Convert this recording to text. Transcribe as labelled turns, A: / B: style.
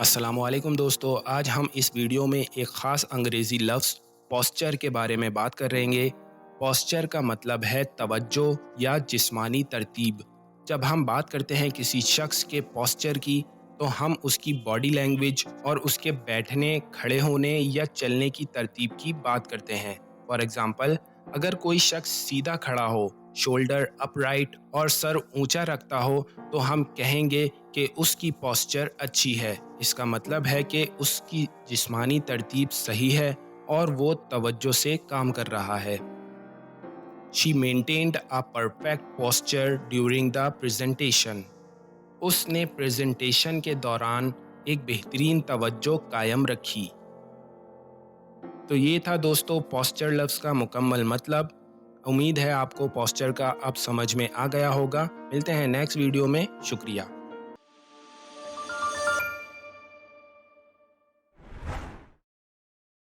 A: अस्सलामुअलैकुम दोस्तों, आज हम इस वीडियो में एक ख़ास अंग्रेज़ी लफ्ज़ पोस्चर के बारे में बात करेंगे। पोस्चर का मतलब है तवज्जो या जिस्मानी तरतीब। जब हम बात करते हैं किसी शख्स के पोस्चर की, तो हम उसकी बॉडी लैंग्वेज और उसके बैठने, खड़े होने या चलने की तरतीब की बात करते हैं। फॉर एग्ज़ाम्पल, अगर कोई शख्स सीधा खड़ा हो, शोल्डर अपराइट और सर ऊंचा रखता हो, तो हम कहेंगे कि उसकी पोस्चर अच्छी है। इसका मतलब है कि उसकी जिस्मानी तरतीब सही है और वो तवज्जो से काम कर रहा है। She maintained a perfect posture during the presentation. उसने प्रेजेंटेशन के दौरान एक बेहतरीन तवज्जो कायम रखी। तो ये था दोस्तों पोस्चर लफ्ज़ का मुकम्मल मतलब। उम्मीद है आपको पोस्चर का अब समझ में आ गया होगा। मिलते हैं नेक्स्ट वीडियो में। शुक्रिया।